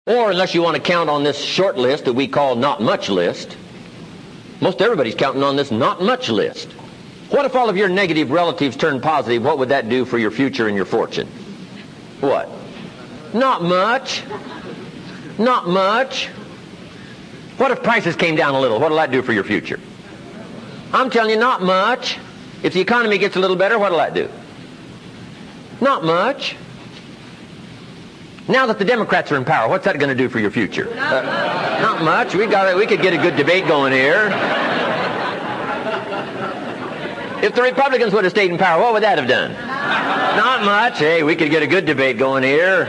Or unless you want to count on this short list that we call not much list, most everybody's counting on this not much list. What if all of your negative relatives turned positive? What would that do for your future and your fortune? What? Not much. Not much. What if prices came down a little? What will that do for your future? I'm telling you, not much. If the economy gets a little better, what will that do? Not much. Now that the Democrats are in power, what's that going to do for your future? Not much. We could get a good debate going here. If the Republicans would have stayed in power, what would that have done? Not much. Hey, we could get a good debate going here.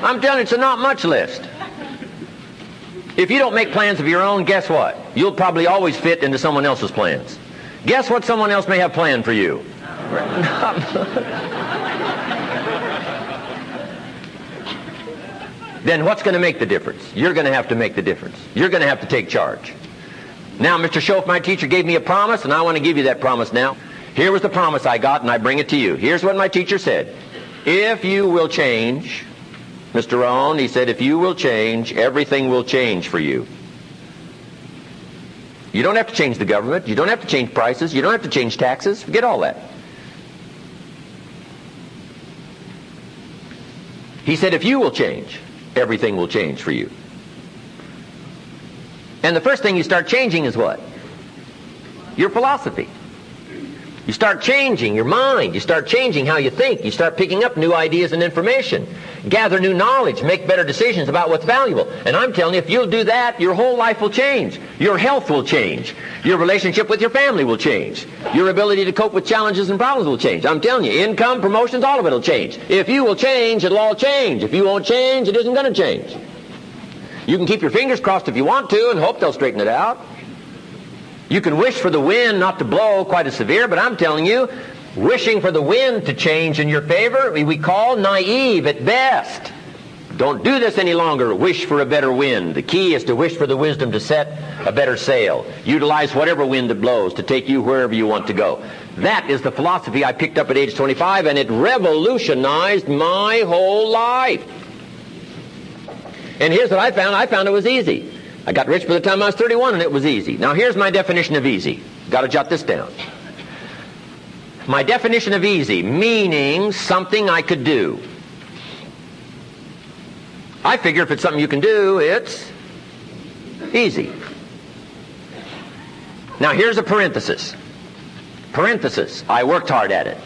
I'm telling you, it's a not much list. If you don't make plans of your own, guess what? You'll probably always fit into someone else's plans. Guess what someone else may have planned for you? Then what's going to make the difference? You're going to have to make the difference. You're going to have to take charge. Now, Mr. Schoaf, my teacher, gave me a promise, and I want to give you that promise now. Here was the promise I got, and I bring it to you. Here's what my teacher said. If you will change, Mr. Rohn, he said, if you will change, everything will change for you. You don't have to change the government. You don't have to change prices. You don't have to change taxes. Forget all that. He said, if you will change, everything will change for you. And the first thing you start changing is what? Your philosophy. You start changing your mind. You start changing how you think. You start picking up new ideas and information. Gather new knowledge. Make better decisions about what's valuable. And I'm telling you, if you'll do that, your whole life will change. Your health will change. Your relationship with your family will change. Your ability to cope with challenges and problems will change. I'm telling you, income, promotions, all of it will change. If you will change, it'll all change. If you won't change, it isn't going to change. You can keep your fingers crossed if you want to and hope they'll straighten it out. You can wish for the wind not to blow quite as severe, but I'm telling you, wishing for the wind to change in your favor, we call naive at best. Don't do this any longer. Wish for a better wind. The key is to wish for the wisdom to set a better sail. Utilize whatever wind that blows to take you wherever you want to go. That is the philosophy I picked up at age 25, and it revolutionized my whole life. And here's what I found. I found it was easy. I got rich by the time I was 31, and it was easy. Now, here's my definition of easy. Got to jot this down. My definition of easy, meaning something I could do. I figure if it's something you can do, it's easy. Now, here's a parenthesis. Parenthesis. I worked hard at it.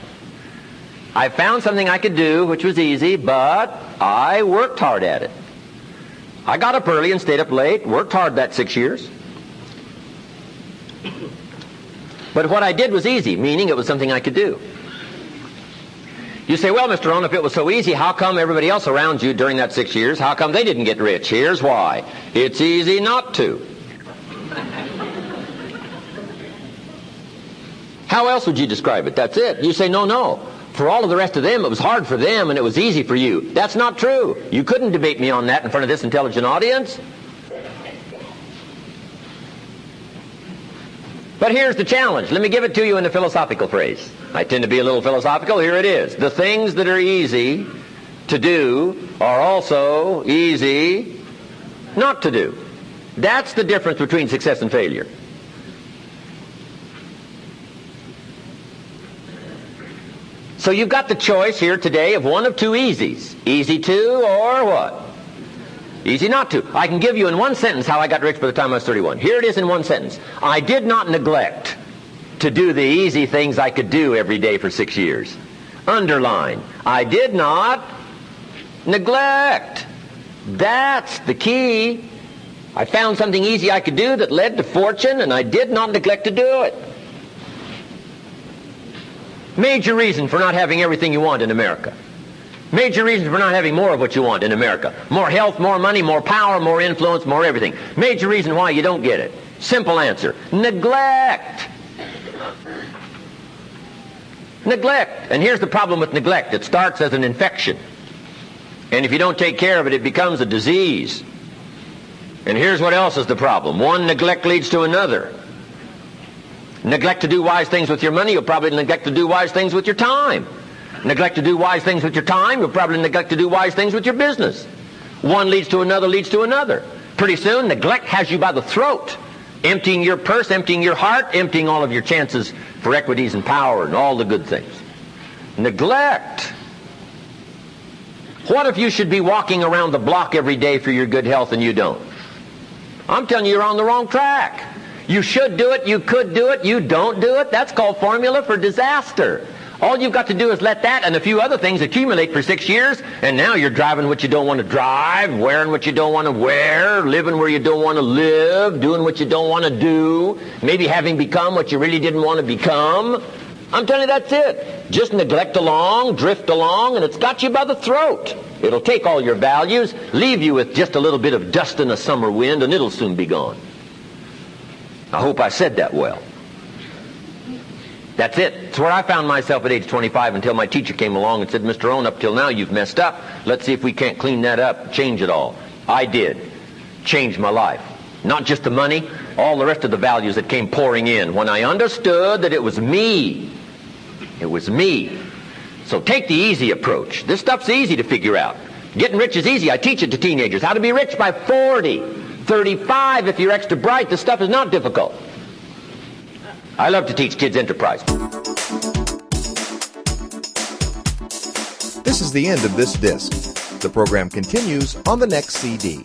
I found something I could do, which was easy, but I worked hard at it. I got up early and stayed up late, worked hard that 6 years. But what I did was easy, meaning it was something I could do. You say, well, Mr. Rohn, if it was so easy, how come everybody else around you during that 6 years, how come they didn't get rich? Here's why. It's easy not to. How else would you describe it? That's it. You say, no. For all of the rest of them, it was hard for them and it was easy for you. That's not true. You couldn't debate me on that in front of this intelligent audience. But here's the challenge. Let me give it to you in a philosophical phrase. I tend to be a little philosophical. Here it is. The things that are easy to do are also easy not to do. That's the difference between success and failure. So you've got the choice here today of one of two easies. Easy to or what? Easy not to. I can give you in one sentence how I got rich by the time I was 31. Here it is in one sentence. I did not neglect to do the easy things I could do every day for 6 years. Underline. I did not neglect. That's the key. I found something easy I could do that led to fortune, and I did not neglect to do it. Major reason for not having everything you want in America. Major reason for not having more of what you want in America. More health, more money, more power, more influence, more everything. Major reason why you don't get it. Simple answer. Neglect. Neglect. And here's the problem with neglect. It starts as an infection. And if you don't take care of it, it becomes a disease. And here's what else is the problem. One neglect leads to another. Neglect to do wise things with your money, you'll probably neglect to do wise things with your time. Neglect to do wise things with your time, you'll probably neglect to do wise things with your business. One leads to another, leads to another. Pretty soon, neglect has you by the throat, emptying your purse, emptying your heart, emptying all of your chances for equities and power and all the good things. Neglect. What if you should be walking around the block every day for your good health and you don't? I'm telling you, you're on the wrong track. You should do it, you could do it, you don't do it. That's called formula for disaster. All you've got to do is let that and a few other things accumulate for 6 years, and now you're driving what you don't want to drive, wearing what you don't want to wear, living where you don't want to live, doing what you don't want to do, maybe having become what you really didn't want to become. I'm telling you, that's it. Just neglect along, drift along, and it's got you by the throat. It'll take all your values, leave you with just a little bit of dust in a summer wind, and it'll soon be gone. I hope I said that well. That's it. It's where I found myself at age 25 until my teacher came along and said, Mr. Rohn, up till now you've messed up. Let's see if we can't clean that up, change it all. I did. Changed my life. Not just the money, all the rest of the values that came pouring in when I understood that it was me. It was me. So take the easy approach. This stuff's easy to figure out. Getting rich is easy. I teach it to teenagers. How to be rich by 40. 35 if you're extra bright. This stuff is not difficult. I love to teach kids enterprise. This is the end of this disc. The program continues on the next CD.